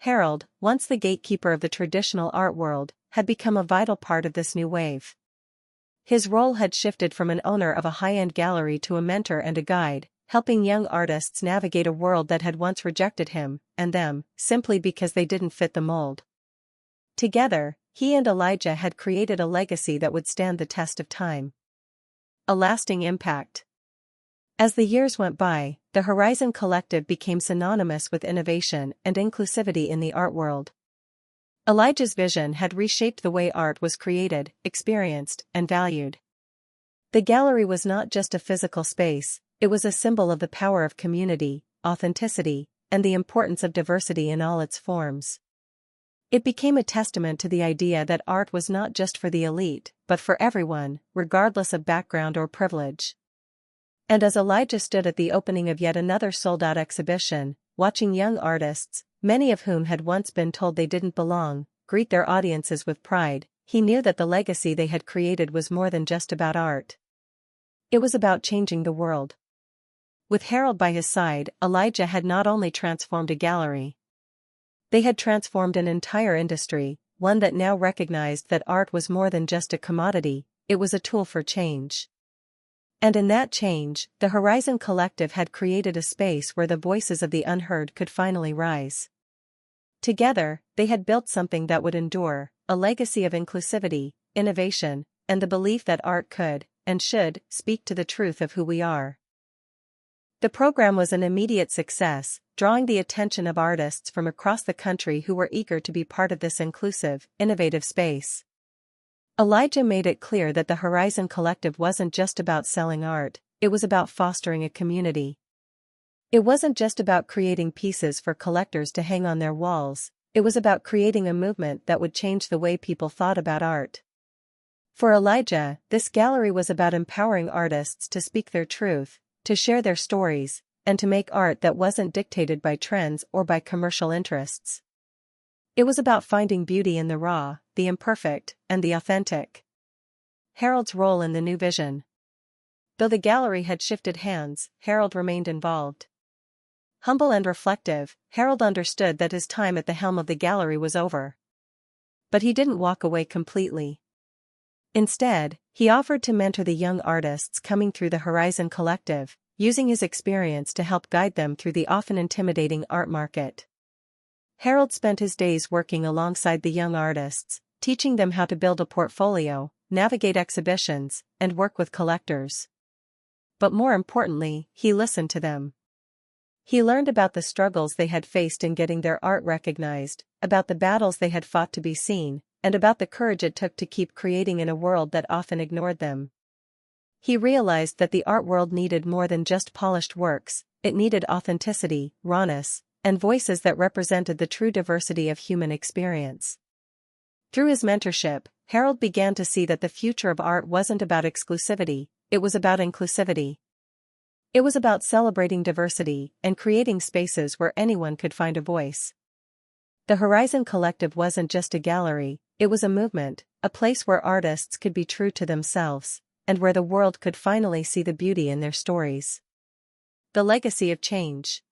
Harold, once the gatekeeper of the traditional art world, had become a vital part of this new wave. His role had shifted from an owner of a high-end gallery to a mentor and a guide, helping young artists navigate a world that had once rejected him and them, simply because they didn't fit the mold. Together, he and Elijah had created a legacy that would stand the test of time. A lasting impact. As the years went by, the Horizon Collective became synonymous with innovation and inclusivity in the art world. Elijah's vision had reshaped the way art was created, experienced, and valued. The gallery was not just a physical space, it was a symbol of the power of community, authenticity, and the importance of diversity in all its forms. It became a testament to the idea that art was not just for the elite, but for everyone, regardless of background or privilege. And as Elijah stood at the opening of yet another sold-out exhibition, watching young artists, many of whom had once been told they didn't belong, greet their audiences with pride, he knew that the legacy they had created was more than just about art. It was about changing the world. With Harold by his side, Elijah had not only transformed a gallery. They had transformed an entire industry, one that now recognized that art was more than just a commodity, it was a tool for change. And in that change, the Horizon Collective had created a space where the voices of the unheard could finally rise. Together, they had built something that would endure, a legacy of inclusivity, innovation, and the belief that art could, and should, speak to the truth of who we are. The program was an immediate success, drawing the attention of artists from across the country who were eager to be part of this inclusive, innovative space. Elijah made it clear that the Horizon Collective wasn't just about selling art, it was about fostering a community. It wasn't just about creating pieces for collectors to hang on their walls, it was about creating a movement that would change the way people thought about art. For Elijah, this gallery was about empowering artists to speak their truth, to share their stories, and to make art that wasn't dictated by trends or by commercial interests. It was about finding beauty in the raw, the imperfect, and the authentic. Harold's role in the new vision. Though the gallery had shifted hands, Harold remained involved. Humble and reflective, Harold understood that his time at the helm of the gallery was over. But he didn't walk away completely. Instead, he offered to mentor the young artists coming through the Horizon Collective, using his experience to help guide them through the often intimidating art market. Harold spent his days working alongside the young artists, teaching them how to build a portfolio, navigate exhibitions, and work with collectors. But more importantly, he listened to them. He learned about the struggles they had faced in getting their art recognized, about the battles they had fought to be seen, and about the courage it took to keep creating in a world that often ignored them. He realized that the art world needed more than just polished works, it needed authenticity, rawness, and voices that represented the true diversity of human experience. Through his mentorship, Harold began to see that the future of art wasn't about exclusivity, it was about inclusivity. It was about celebrating diversity and creating spaces where anyone could find a voice. The Horizon Collective wasn't just a gallery, it was a movement, a place where artists could be true to themselves, and where the world could finally see the beauty in their stories. The legacy of change.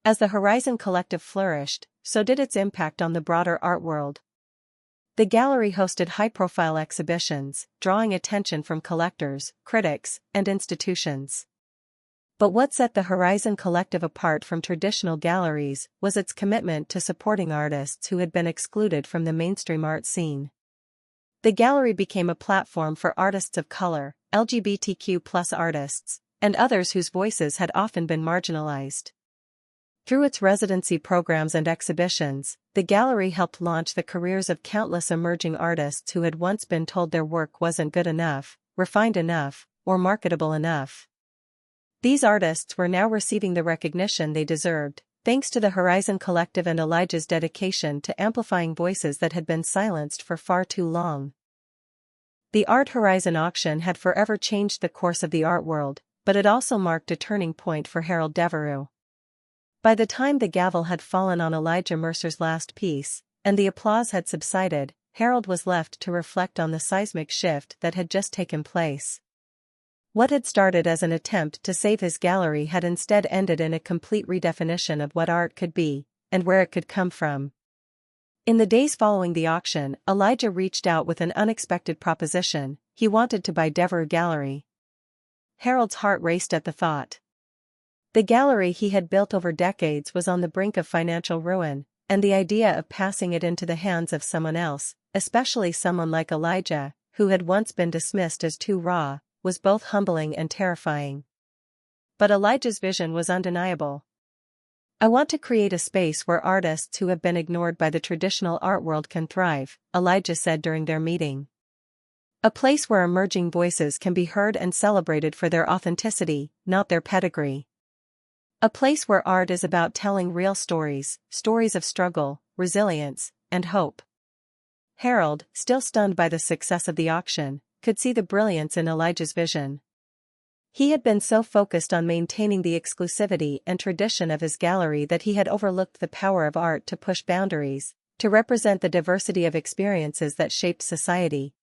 As the Horizon Collective flourished, so did its impact on the broader art world. The gallery hosted high-profile exhibitions, drawing attention from collectors, critics, and institutions. But what set the Horizon Collective apart from traditional galleries was its commitment to supporting artists who had been excluded from the mainstream art scene. The gallery became a platform for artists of color, LGBTQ+ artists, and others whose voices had often been marginalized. Through its residency programs and exhibitions, the gallery helped launch the careers of countless emerging artists who had once been told their work wasn't good enough, refined enough, or marketable enough. These artists were now receiving the recognition they deserved, thanks to the Horizon Collective and Elijah's dedication to amplifying voices that had been silenced for far too long. The Art Horizon auction had forever changed the course of the art world, but it also marked a turning point for Harold Devereux. By the time the gavel had fallen on Elijah Mercer's last piece, and the applause had subsided, Harold was left to reflect on the seismic shift that had just taken place. What had started as an attempt to save his gallery had instead ended in a complete redefinition of what art could be, and where it could come from. In the days following the auction, Elijah reached out with an unexpected proposition. He wanted to buy Devereux Gallery. Harold's heart raced at the thought. The gallery he had built over decades was on the brink of financial ruin, and the idea of passing it into the hands of someone else, especially someone like Elijah, who had once been dismissed as too raw, was both humbling and terrifying. But Elijah's vision was undeniable. "I want to create a space where artists who have been ignored by the traditional art world can thrive," Elijah said during their meeting. "A place where emerging voices can be heard and celebrated for their authenticity, not their pedigree. A place where art is about telling real stories, stories of struggle, resilience, and hope." Harold, still stunned by the success of the auction, could see the brilliance in Elijah's vision. He had been so focused on maintaining the exclusivity and tradition of his gallery that he had overlooked the power of art to push boundaries, to represent the diversity of experiences that shaped society.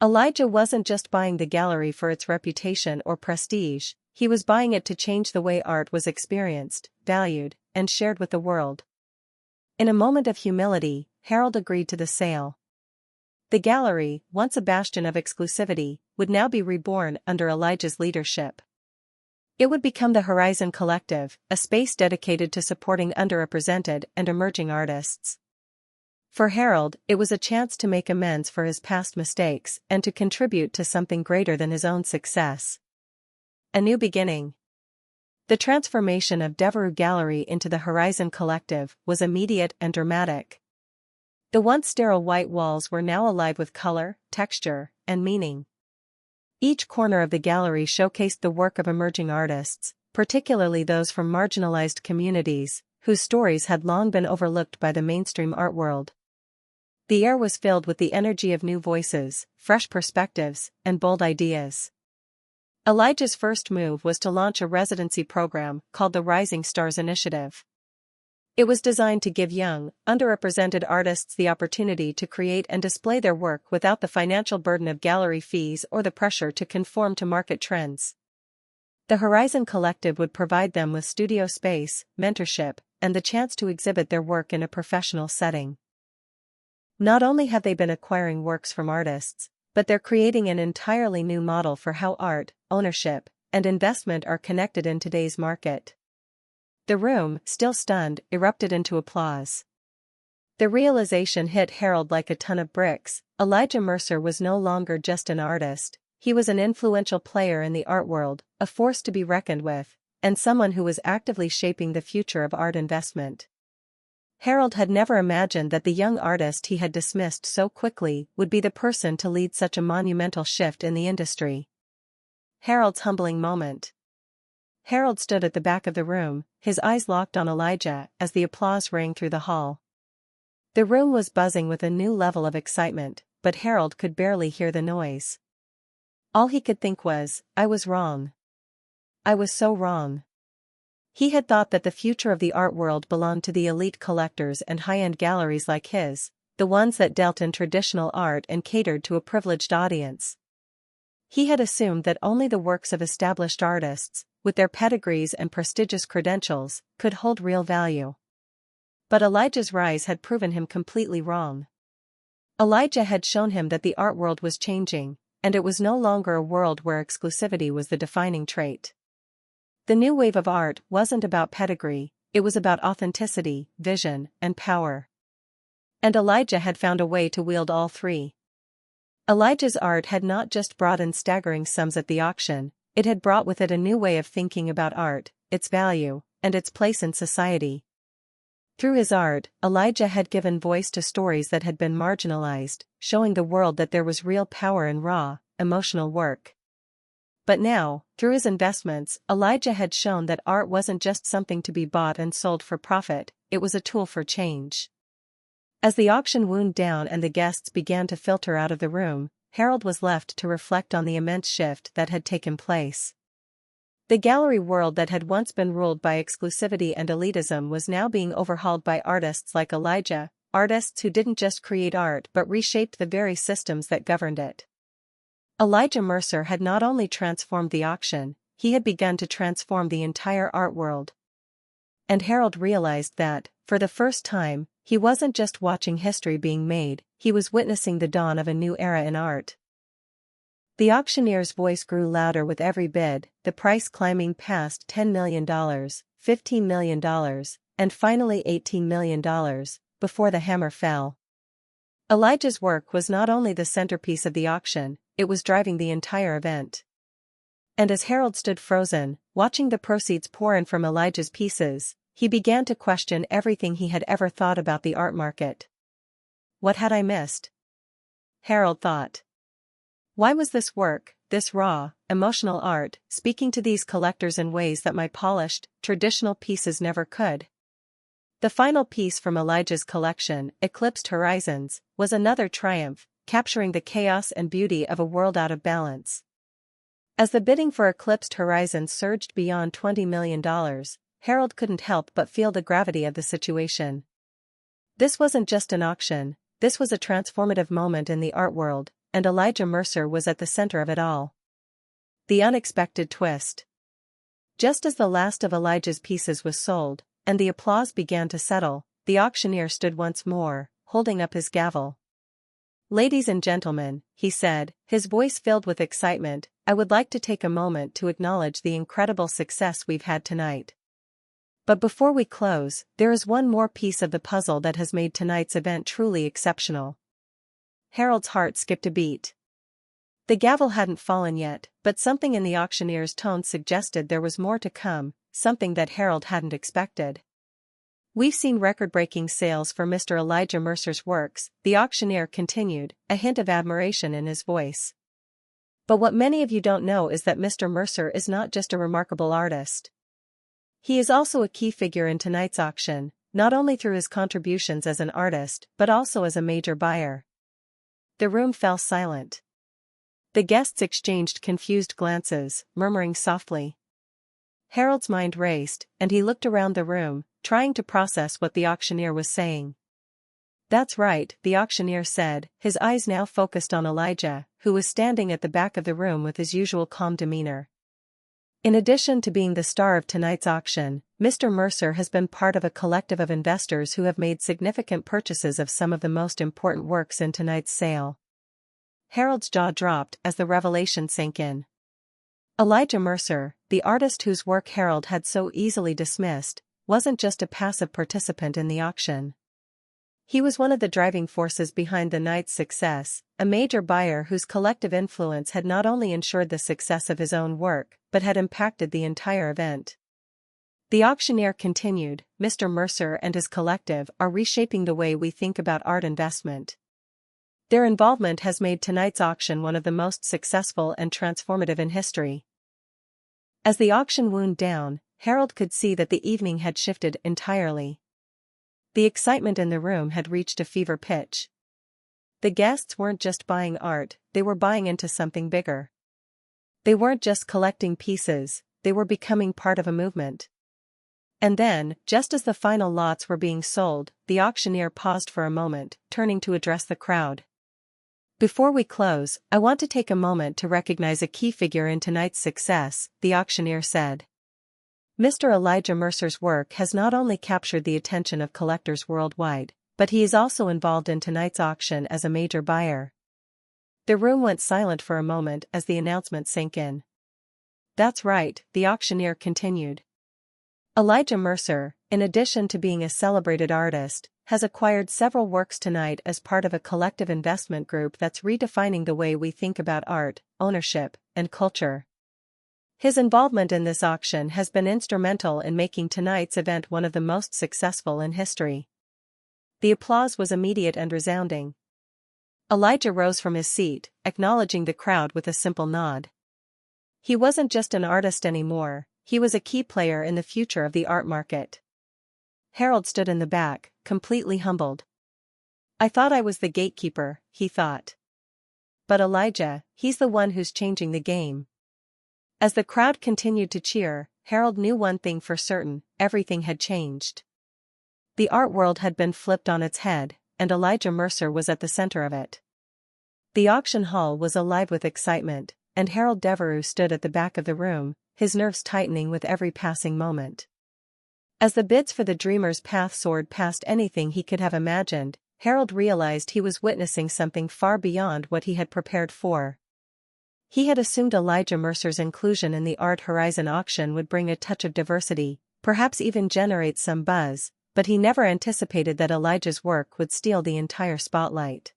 Elijah wasn't just buying the gallery for its reputation or prestige, he was buying it to change the way art was experienced, valued, and shared with the world. In a moment of humility, Harold agreed to the sale. The gallery, once a bastion of exclusivity, would now be reborn under Elijah's leadership. It would become the Horizon Collective, a space dedicated to supporting underrepresented and emerging artists. For Harold, it was a chance to make amends for his past mistakes and to contribute to something greater than his own success. A new beginning. The transformation of Devereux Gallery into the Horizon Collective was immediate and dramatic. The once sterile white walls were now alive with color, texture, and meaning. Each corner of the gallery showcased the work of emerging artists, particularly those from marginalized communities, whose stories had long been overlooked by the mainstream art world. The air was filled with the energy of new voices, fresh perspectives, and bold ideas. Elijah's first move was to launch a residency program called the Rising Stars Initiative. It was designed to give young, underrepresented artists the opportunity to create and display their work without the financial burden of gallery fees or the pressure to conform to market trends. The Horizon Collective would provide them with studio space, mentorship, and the chance to exhibit their work in a professional setting. Not only have they been acquiring works from artists, but they're creating an entirely new model for how art, ownership, and investment are connected in today's market. The room, still stunned, erupted into applause. The realization hit Harold like a ton of bricks. Elijah Mercer was no longer just an artist, he was an influential player in the art world, a force to be reckoned with, and someone who was actively shaping the future of art investment. Harold had never imagined that the young artist he had dismissed so quickly would be the person to lead such a monumental shift in the industry. Harold's humbling moment. Harold stood at the back of the room, his eyes locked on Elijah as the applause rang through the hall. The room was buzzing with a new level of excitement, but Harold could barely hear the noise. All he could think was, "I was wrong. I was so wrong." He had thought that the future of the art world belonged to the elite collectors and high-end galleries like his, the ones that dealt in traditional art and catered to a privileged audience. He had assumed that only the works of established artists, with their pedigrees and prestigious credentials, could hold real value. But Elijah's rise had proven him completely wrong. Elijah had shown him that the art world was changing, and it was no longer a world where exclusivity was the defining trait. The new wave of art wasn't about pedigree, it was about authenticity, vision, and power. And Elijah had found a way to wield all three. Elijah's art had not just brought in staggering sums at the auction, it had brought with it a new way of thinking about art, its value, and its place in society. Through his art, Elijah had given voice to stories that had been marginalized, showing the world that there was real power in raw, emotional work. But now, through his investments, Elijah had shown that art wasn't just something to be bought and sold for profit, it was a tool for change. As the auction wound down and the guests began to filter out of the room, Harold was left to reflect on the immense shift that had taken place. The gallery world that had once been ruled by exclusivity and elitism was now being overhauled by artists like Elijah, artists who didn't just create art but reshaped the very systems that governed it. Elijah Mercer had not only transformed the auction, he had begun to transform the entire art world. And Harold realized that, for the first time, he wasn't just watching history being made, he was witnessing the dawn of a new era in art. The auctioneer's voice grew louder with every bid, the price climbing past $10 million, $15 million, and finally $18 million, before the hammer fell. Elijah's work was not only the centerpiece of the auction, it was driving the entire event. And as Harold stood frozen, watching the proceeds pour in from Elijah's pieces, he began to question everything he had ever thought about the art market. What had I missed? Harold thought. Why was this work, this raw, emotional art, speaking to these collectors in ways that my polished, traditional pieces never could? The final piece from Elijah's collection, Eclipsed Horizons, was another triumph, capturing the chaos and beauty of a world out of balance. As the bidding for Eclipsed Horizons surged beyond $20 million, Harold couldn't help but feel the gravity of the situation. This wasn't just an auction, this was a transformative moment in the art world, and Elijah Mercer was at the center of it all. The unexpected twist. Just as the last of Elijah's pieces was sold, and the applause began to settle, the auctioneer stood once more, holding up his gavel. "Ladies and gentlemen," he said, his voice filled with excitement, "I would like to take a moment to acknowledge the incredible success we've had tonight. But before we close, there is one more piece of the puzzle that has made tonight's event truly exceptional." Harold's heart skipped a beat. The gavel hadn't fallen yet, but something in the auctioneer's tone suggested there was more to come, something that Harold hadn't expected. "We've seen record-breaking sales for Mr. Elijah Mercer's works," the auctioneer continued, a hint of admiration in his voice. "But what many of you don't know is that Mr. Mercer is not just a remarkable artist. He is also a key figure in tonight's auction, not only through his contributions as an artist but also as a major buyer." The room fell silent. The guests exchanged confused glances, murmuring softly. Harold's mind raced, and he looked around the room, trying to process what the auctioneer was saying. "That's right," the auctioneer said, his eyes now focused on Elijah, who was standing at the back of the room with his usual calm demeanor. "In addition to being the star of tonight's auction, Mr. Mercer has been part of a collective of investors who have made significant purchases of some of the most important works in tonight's sale." Harold's jaw dropped as the revelation sank in. Elijah Mercer, the artist whose work Harold had so easily dismissed, wasn't just a passive participant in the auction. He was one of the driving forces behind the night's success, a major buyer whose collective influence had not only ensured the success of his own work, but had impacted the entire event. The auctioneer continued, "Mr. Mercer and his collective are reshaping the way we think about art investment. Their involvement has made tonight's auction one of the most successful and transformative in history." As the auction wound down, Harold could see that the evening had shifted entirely. The excitement in the room had reached a fever pitch. The guests weren't just buying art, they were buying into something bigger. They weren't just collecting pieces, they were becoming part of a movement. And then, just as the final lots were being sold, the auctioneer paused for a moment, turning to address the crowd. "Before we close, I want to take a moment to recognize a key figure in tonight's success," the auctioneer said. "Mr. Elijah Mercer's work has not only captured the attention of collectors worldwide, but he is also involved in tonight's auction as a major buyer." The room went silent for a moment as the announcement sank in. "That's right," the auctioneer continued. "Elijah Mercer, in addition to being a celebrated artist, has acquired several works tonight as part of a collective investment group that's redefining the way we think about art, ownership, and culture. His involvement in this auction has been instrumental in making tonight's event one of the most successful in history." The applause was immediate and resounding. Elijah rose from his seat, acknowledging the crowd with a simple nod. He wasn't just an artist anymore, he was a key player in the future of the art market. Harold stood in the back, completely humbled. "I thought I was the gatekeeper," he thought. "But Elijah, he's the one who's changing the game." As the crowd continued to cheer, Harold knew one thing for certain: everything had changed. The art world had been flipped on its head, and Elijah Mercer was at the center of it. The auction hall was alive with excitement, and Harold Devereux stood at the back of the room, his nerves tightening with every passing moment. As the bids for the Dreamer's Path soared past anything he could have imagined, Harold realized he was witnessing something far beyond what he had prepared for. He had assumed Elijah Mercer's inclusion in the Art Horizon auction would bring a touch of diversity, perhaps even generate some buzz, but he never anticipated that Elijah's work would steal the entire spotlight.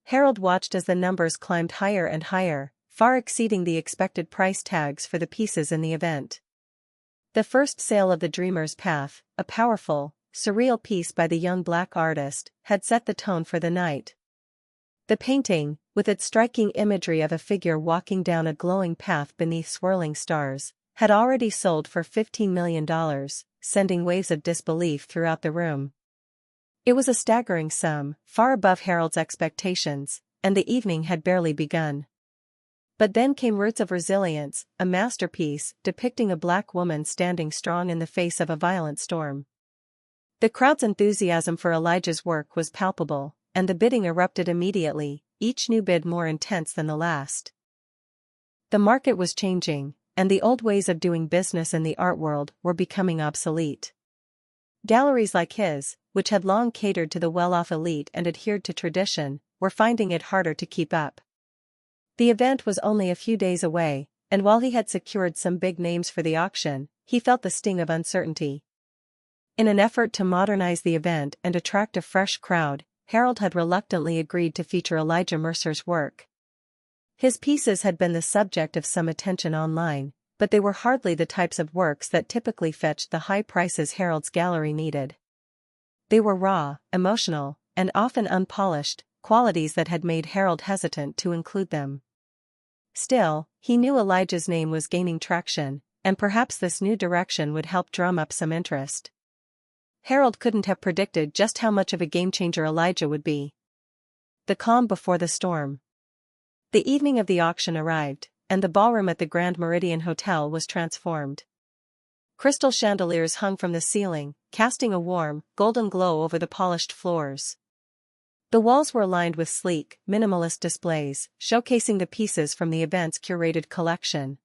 Harold watched as the numbers climbed higher and higher, far exceeding the expected price tags for the pieces in the event. The first sale of the Dreamer's Path, a powerful, surreal piece by the young black artist, had set the tone for the night. The painting, with its striking imagery of a figure walking down a glowing path beneath swirling stars, had already sold for $15 million, sending waves of disbelief throughout the room. It was a staggering sum, far above Harold's expectations, and the evening had barely begun. But then came Roots of Resilience, a masterpiece depicting a black woman standing strong in the face of a violent storm. The crowd's enthusiasm for Elijah's work was palpable, and the bidding erupted immediately, each new bid more intense than the last. The market was changing, and the old ways of doing business in the art world were becoming obsolete. Galleries like his, which had long catered to the well-off elite and adhered to tradition, were finding it harder to keep up. The event was only a few days away, and while he had secured some big names for the auction, he felt the sting of uncertainty. In an effort to modernize the event and attract a fresh crowd, Harold had reluctantly agreed to feature Elijah Mercer's work. His pieces had been the subject of some attention online, but they were hardly the types of works that typically fetched the high prices Harold's gallery needed. They were raw, emotional, and often unpolished, qualities that had made Harold hesitant to include them. Still, he knew Elijah's name was gaining traction, and perhaps this new direction would help drum up some interest. Harold couldn't have predicted just how much of a game-changer Elijah would be. The calm before the storm. The evening of the auction arrived, and the ballroom at the Grand Meridian Hotel was transformed. Crystal chandeliers hung from the ceiling, casting a warm, golden glow over the polished floors. The walls were lined with sleek, minimalist displays, showcasing the pieces from the event's curated collection.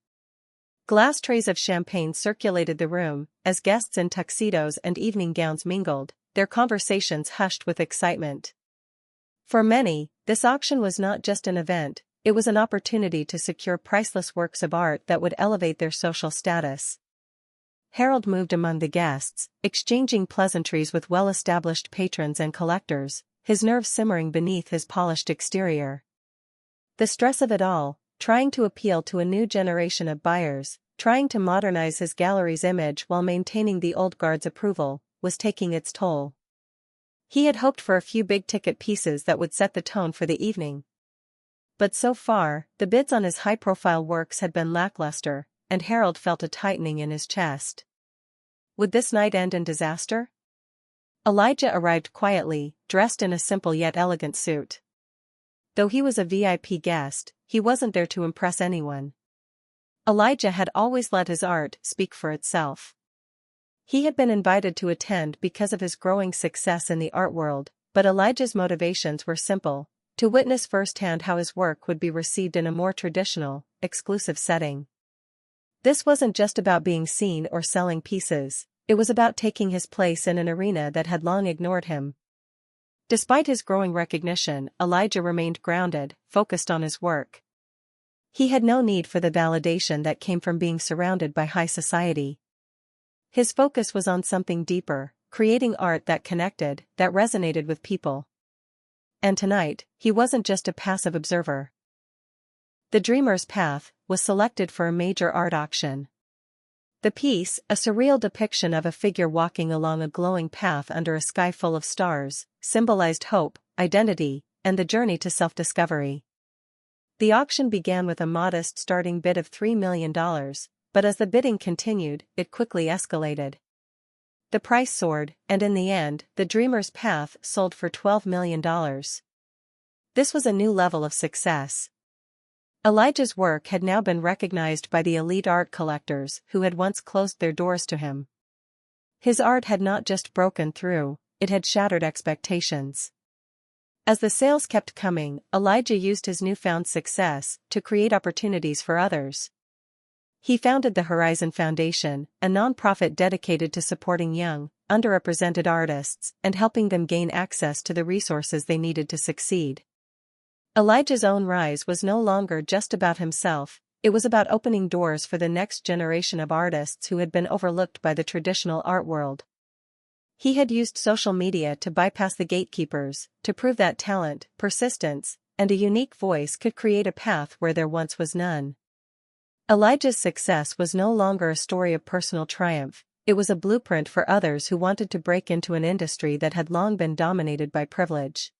Glass trays of champagne circulated the room, as guests in tuxedos and evening gowns mingled, their conversations hushed with excitement. For many, this auction was not just an event, it was an opportunity to secure priceless works of art that would elevate their social status. Harold moved among the guests, exchanging pleasantries with well-established patrons and collectors, his nerves simmering beneath his polished exterior. The stress of it all, trying to appeal to a new generation of buyers, trying to modernize his gallery's image while maintaining the old guard's approval, was taking its toll. He had hoped for a few big-ticket pieces that would set the tone for the evening. But so far, the bids on his high-profile works had been lackluster, and Harold felt a tightening in his chest. Would this night end in disaster? Elijah arrived quietly, dressed in a simple yet elegant suit. Though he was a VIP guest, he wasn't there to impress anyone. Elijah had always let his art speak for itself. He had been invited to attend because of his growing success in the art world, but Elijah's motivations were simple: to witness firsthand how his work would be received in a more traditional, exclusive setting. This wasn't just about being seen or selling pieces, it was about taking his place in an arena that had long ignored him. Despite his growing recognition, Elijah remained grounded, focused on his work. He had no need for the validation that came from being surrounded by high society. His focus was on something deeper, creating art that connected, that resonated with people. And tonight, he wasn't just a passive observer. The Dreamer's Path was selected for a major art auction. The piece, a surreal depiction of a figure walking along a glowing path under a sky full of stars, symbolized hope, identity, and the journey to self-discovery. The auction began with a modest starting bid of $3 million, but as the bidding continued, it quickly escalated. The price soared, and in the end, the Dreamer's Path sold for $12 million. This was a new level of success. Elijah's work had now been recognized by the elite art collectors who had once closed their doors to him. His art had not just broken through, it had shattered expectations. As the sales kept coming, Elijah used his newfound success to create opportunities for others. He founded the Horizon Foundation, a nonprofit dedicated to supporting young, underrepresented artists and helping them gain access to the resources they needed to succeed. Elijah's own rise was no longer just about himself, it was about opening doors for the next generation of artists who had been overlooked by the traditional art world. He had used social media to bypass the gatekeepers, to prove that talent, persistence, and a unique voice could create a path where there once was none. Elijah's success was no longer a story of personal triumph, it was a blueprint for others who wanted to break into an industry that had long been dominated by privilege.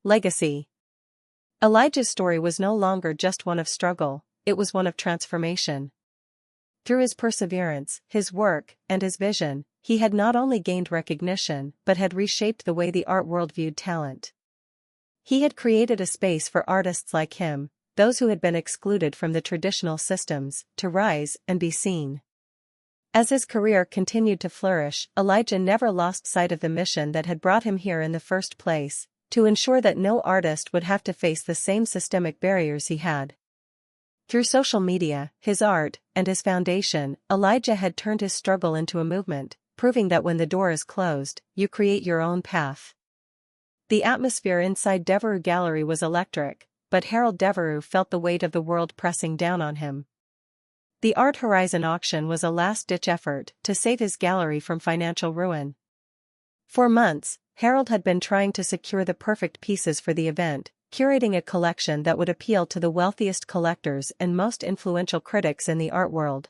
Legacy. Elijah's story was no longer just one of struggle, it was one of transformation. Through his perseverance, his work, and his vision, he had not only gained recognition but had reshaped the way the art world viewed talent. He had created a space for artists like him, those who had been excluded from the traditional systems, to rise and be seen. As his career continued to flourish, Elijah never lost sight of the mission that had brought him here in the first place, to ensure that no artist would have to face the same systemic barriers he had. Through social media, his art, and his foundation, Elijah had turned his struggle into a movement, proving that when the door is closed, you create your own path. The atmosphere inside Devereux Gallery was electric, but Harold Devereux felt the weight of the world pressing down on him. The Art Horizon auction was a last-ditch effort to save his gallery from financial ruin. For months, Harold had been trying to secure the perfect pieces for the event, curating a collection that would appeal to the wealthiest collectors and most influential critics in the art world.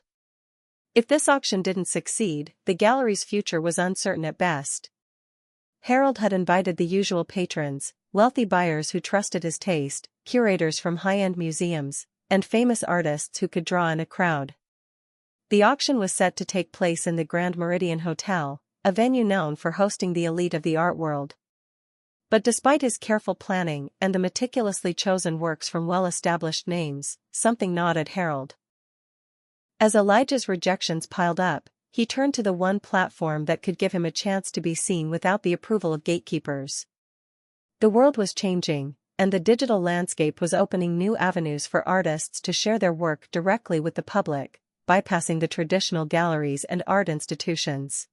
If this auction didn't succeed, the gallery's future was uncertain at best. Harold had invited the usual patrons, wealthy buyers who trusted his taste, curators from high-end museums, and famous artists who could draw in a crowd. The auction was set to take place in the Grand Meridian Hotel, a venue known for hosting the elite of the art world. But despite his careful planning and the meticulously chosen works from well-established names, something gnawed at Harold. As Elijah's rejections piled up, he turned to the one platform that could give him a chance to be seen without the approval of gatekeepers. The world was changing, and the digital landscape was opening new avenues for artists to share their work directly with the public, bypassing the traditional galleries and art institutions.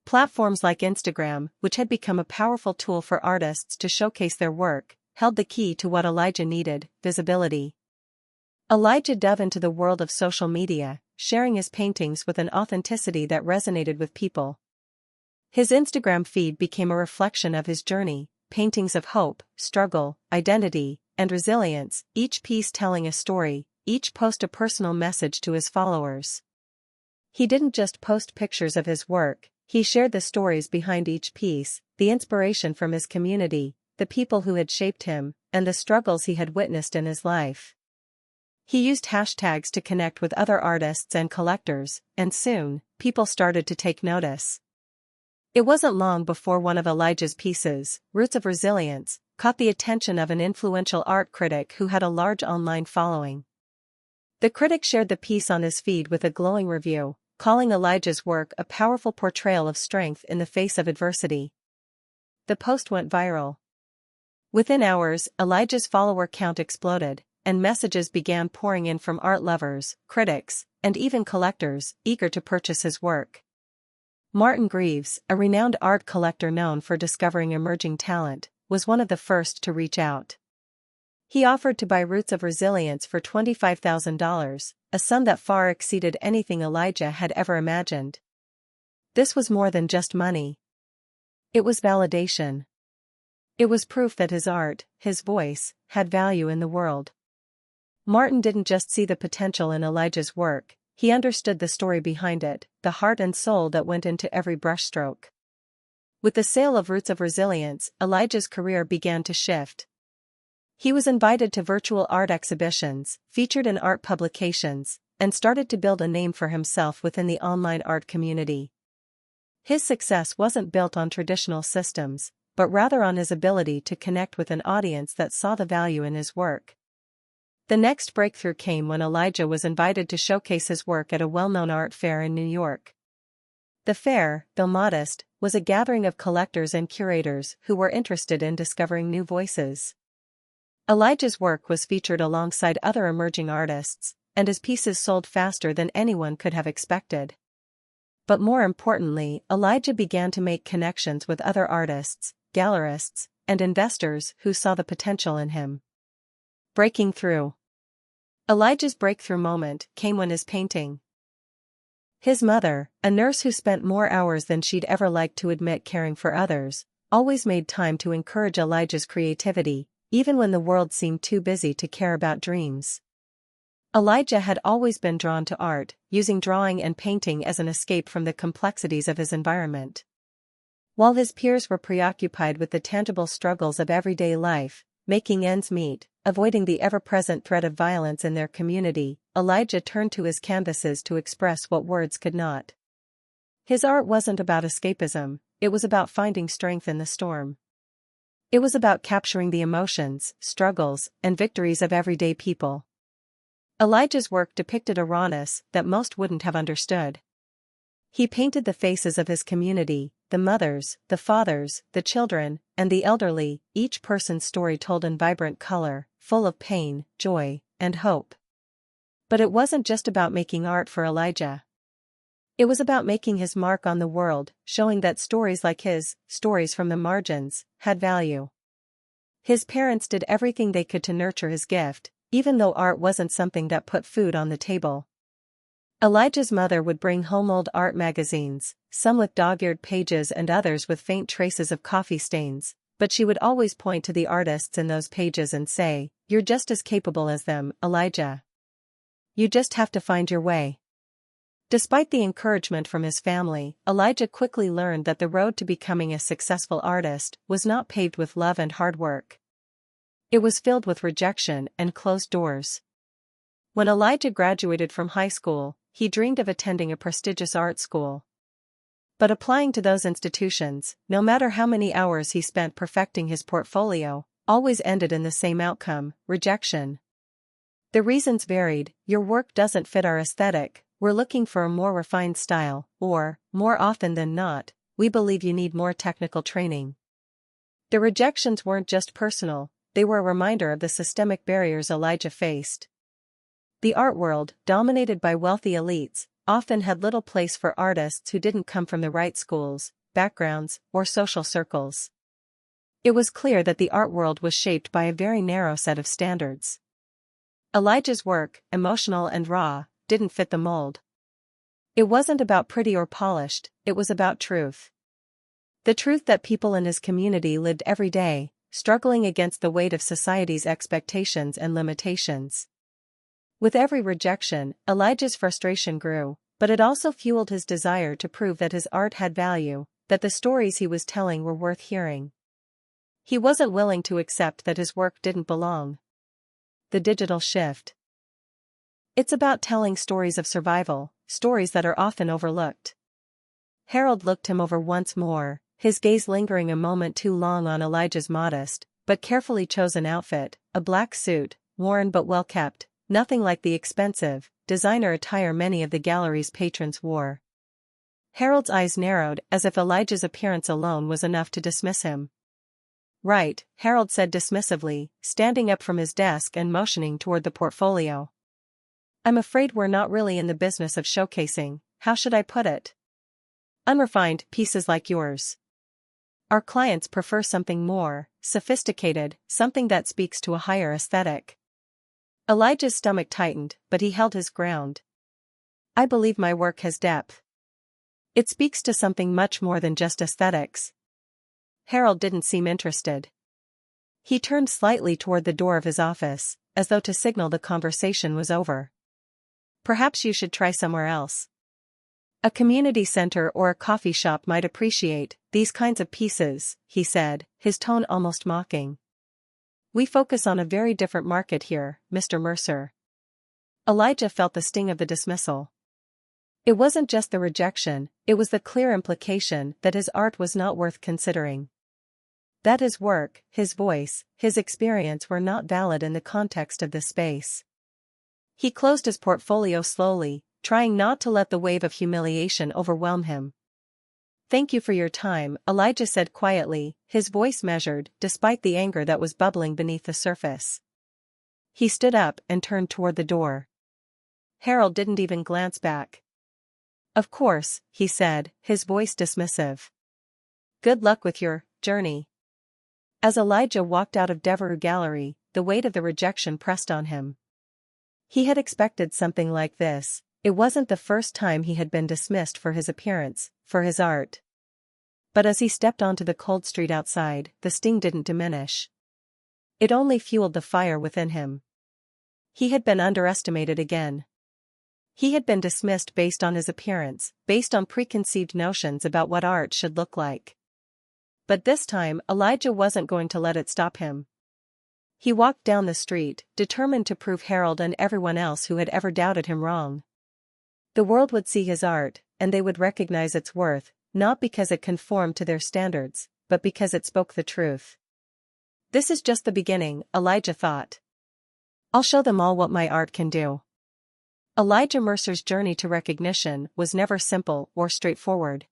Platforms like Instagram, which had become a powerful tool for artists to showcase their work, held the key to what Elijah needed: visibility. Elijah dove into the world of social media, sharing his paintings with an authenticity that resonated with people. His Instagram feed became a reflection of his journey, paintings of hope, struggle, identity, and resilience, each piece telling a story, each post a personal message to his followers. He didn't just post pictures of his work, he shared the stories behind each piece, the inspiration from his community, the people who had shaped him, and the struggles he had witnessed in his life. He used hashtags to connect with other artists and collectors, and soon, people started to take notice. It wasn't long before one of Elijah's pieces, Roots of Resilience, caught the attention of an influential art critic who had a large online following. The critic shared the piece on his feed with a glowing review, calling Elijah's work a powerful portrayal of strength in the face of adversity. The post went viral. Within hours, Elijah's follower count exploded, and messages began pouring in from art lovers, critics, and even collectors, eager to purchase his work. Martin Greaves, a renowned art collector known for discovering emerging talent, was one of the first to reach out. He offered to buy Roots of Resilience for $25,000, a sum that far exceeded anything Elijah had ever imagined. This was more than just money. It was validation. It was proof that his art, his voice, had value in the world. Martin didn't just see the potential in Elijah's work, he understood the story behind it, the heart and soul that went into every brushstroke. With the sale of Roots of Resilience, Elijah's career began to shift. He was invited to virtual art exhibitions, featured in art publications, and started to build a name for himself within the online art community. His success wasn't built on traditional systems, but rather on his ability to connect with an audience that saw the value in his work. The next breakthrough came when Elijah was invited to showcase his work at a well-known art fair in New York. The fair, though modest, was a gathering of collectors and curators who were interested in discovering new voices. Elijah's work was featured alongside other emerging artists, and his pieces sold faster than anyone could have expected. But more importantly, Elijah began to make connections with other artists, gallerists, and investors who saw the potential in him. Breaking through. Elijah's breakthrough moment came when his painting. His mother, a nurse who spent more hours than she'd ever liked to admit caring for others, always made time to encourage Elijah's creativity, even when the world seemed too busy to care about dreams. Elijah had always been drawn to art, using drawing and painting as an escape from the complexities of his environment. While his peers were preoccupied with the tangible struggles of everyday life, making ends meet, avoiding the ever-present threat of violence in their community, Elijah turned to his canvases to express what words could not. His art wasn't about escapism, it was about finding strength in the storm. It was about capturing the emotions, struggles, and victories of everyday people. Elijah's work depicted a rawness that most wouldn't have understood. He painted the faces of his community, the mothers, the fathers, the children, and the elderly, each person's story told in vibrant color, full of pain, joy, and hope. But it wasn't just about making art for Elijah. It was about making his mark on the world, showing that stories like his, stories from the margins, had value. His parents did everything they could to nurture his gift, even though art wasn't something that put food on the table. Elijah's mother would bring home old art magazines, some with dog-eared pages and others with faint traces of coffee stains, but she would always point to the artists in those pages and say, "You're just as capable as them, Elijah. You just have to find your way." Despite the encouragement from his family, Elijah quickly learned that the road to becoming a successful artist was not paved with love and hard work. It was filled with rejection and closed doors. When Elijah graduated from high school, he dreamed of attending a prestigious art school. But applying to those institutions, no matter how many hours he spent perfecting his portfolio, always ended in the same outcome: rejection. The reasons varied: "Your work doesn't fit our aesthetic, we're looking for a more refined style," or, "More often than not, we believe you need more technical training." The rejections weren't just personal, they were a reminder of the systemic barriers Elijah faced. The art world, dominated by wealthy elites, often had little place for artists who didn't come from the right schools, backgrounds, or social circles. It was clear that the art world was shaped by a very narrow set of standards. Elijah's work, emotional and raw, didn't fit the mold. It wasn't about pretty or polished, it was about truth. The truth that people in his community lived every day, struggling against the weight of society's expectations and limitations. With every rejection, Elijah's frustration grew, but it also fueled his desire to prove that his art had value, that the stories he was telling were worth hearing. He wasn't willing to accept that his work didn't belong. The digital shift. It's about telling stories of survival, stories that are often overlooked. Harold looked him over once more, his gaze lingering a moment too long on Elijah's modest, but carefully chosen outfit, a black suit, worn but well kept, nothing like the expensive, designer attire many of the gallery's patrons wore. Harold's eyes narrowed as if Elijah's appearance alone was enough to dismiss him. "Right," Harold said dismissively, standing up from his desk and motioning toward the portfolio. "I'm afraid we're not really in the business of showcasing, how should I put it? Unrefined pieces like yours. Our clients prefer something more sophisticated, something that speaks to a higher aesthetic." Elijah's stomach tightened, but he held his ground. "I believe my work has depth. It speaks to something much more than just aesthetics." Harold didn't seem interested. He turned slightly toward the door of his office, as though to signal the conversation was over. "Perhaps you should try somewhere else. A community center or a coffee shop might appreciate these kinds of pieces," he said, his tone almost mocking. "We focus on a very different market here, Mr. Mercer." Elijah felt the sting of the dismissal. It wasn't just the rejection, it was the clear implication that his art was not worth considering. That his work, his voice, his experience were not valid in the context of this space. He closed his portfolio slowly, trying not to let the wave of humiliation overwhelm him. "Thank you for your time," Elijah said quietly, his voice measured, despite the anger that was bubbling beneath the surface. He stood up and turned toward the door. Harold didn't even glance back. "Of course," he said, his voice dismissive. "Good luck with your journey." As Elijah walked out of Devereux Gallery, the weight of the rejection pressed on him. He had expected something like this. It wasn't the first time he had been dismissed for his appearance, for his art. But as he stepped onto the cold street outside, the sting didn't diminish. It only fueled the fire within him. He had been underestimated again. He had been dismissed based on his appearance, based on preconceived notions about what art should look like. But this time, Elijah wasn't going to let it stop him. He walked down the street, determined to prove Harold and everyone else who had ever doubted him wrong. The world would see his art, and they would recognize its worth, not because it conformed to their standards, but because it spoke the truth. This is just the beginning, Elijah thought. I'll show them all what my art can do. Elijah Mercer's journey to recognition was never simple or straightforward.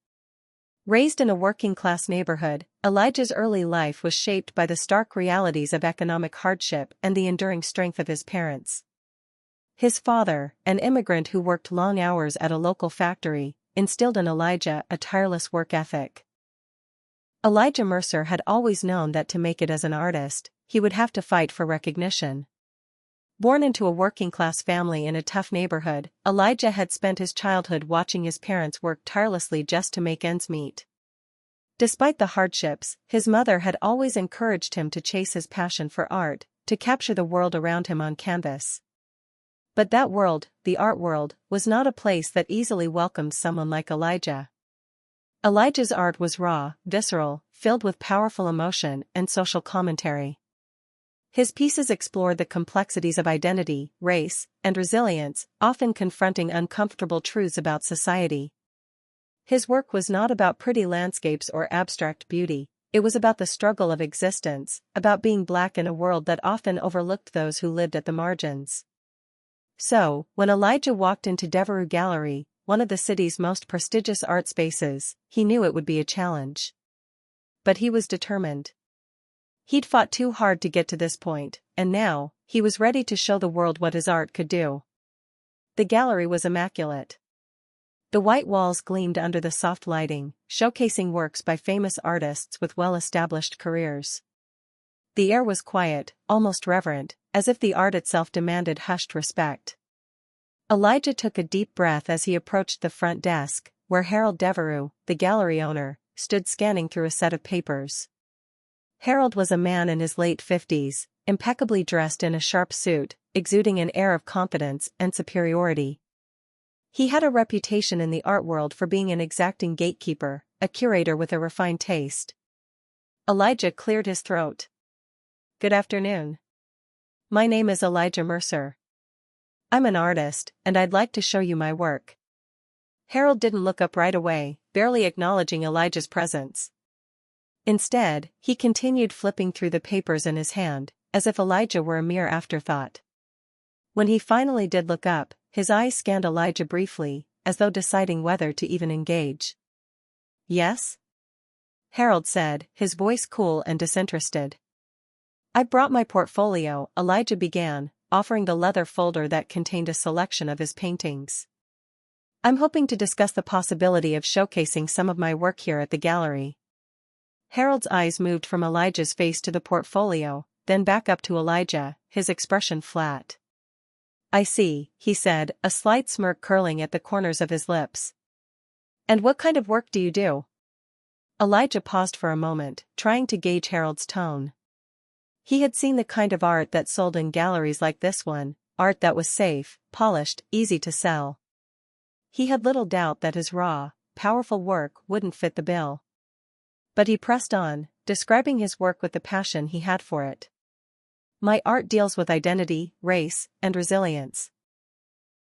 Raised in a working-class neighborhood, Elijah's early life was shaped by the stark realities of economic hardship and the enduring strength of his parents. His father, an immigrant who worked long hours at a local factory, instilled in Elijah a tireless work ethic. Elijah Mercer had always known that to make it as an artist, he would have to fight for recognition. Born into a working-class family in a tough neighborhood, Elijah had spent his childhood watching his parents work tirelessly just to make ends meet. Despite the hardships, his mother had always encouraged him to chase his passion for art, to capture the world around him on canvas. But that world, the art world, was not a place that easily welcomed someone like Elijah. Elijah's art was raw, visceral, filled with powerful emotion and social commentary. His pieces explored the complexities of identity, race, and resilience, often confronting uncomfortable truths about society. His work was not about pretty landscapes or abstract beauty, it was about the struggle of existence, about being Black in a world that often overlooked those who lived at the margins. So, when Elijah walked into Devereux Gallery, one of the city's most prestigious art spaces, he knew it would be a challenge. But he was determined. He'd fought too hard to get to this point, and now, he was ready to show the world what his art could do. The gallery was immaculate. The white walls gleamed under the soft lighting, showcasing works by famous artists with well-established careers. The air was quiet, almost reverent, as if the art itself demanded hushed respect. Elijah took a deep breath as he approached the front desk, where Harold Devereux, the gallery owner, stood scanning through a set of papers. Harold was a man in his late 50s, impeccably dressed in a sharp suit, exuding an air of confidence and superiority. He had a reputation in the art world for being an exacting gatekeeper, a curator with a refined taste. Elijah cleared his throat. "Good afternoon. My name is Elijah Mercer. I'm an artist, and I'd like to show you my work." Harold didn't look up right away, barely acknowledging Elijah's presence. Instead, he continued flipping through the papers in his hand, as if Elijah were a mere afterthought. When he finally did look up, his eyes scanned Elijah briefly, as though deciding whether to even engage. "Yes?" Harold said, his voice cool and disinterested. "I brought my portfolio," Elijah began, offering the leather folder that contained a selection of his paintings. "I'm hoping to discuss the possibility of showcasing some of my work here at the gallery." Harold's eyes moved from Elijah's face to the portfolio, then back up to Elijah, his expression flat. "I see," he said, a slight smirk curling at the corners of his lips. "And what kind of work do you do?" Elijah paused for a moment, trying to gauge Harold's tone. He had seen the kind of art that sold in galleries like this one, art that was safe, polished, easy to sell. He had little doubt that his raw, powerful work wouldn't fit the bill. But he pressed on, describing his work with the passion he had for it. "My art deals with identity, race, and resilience.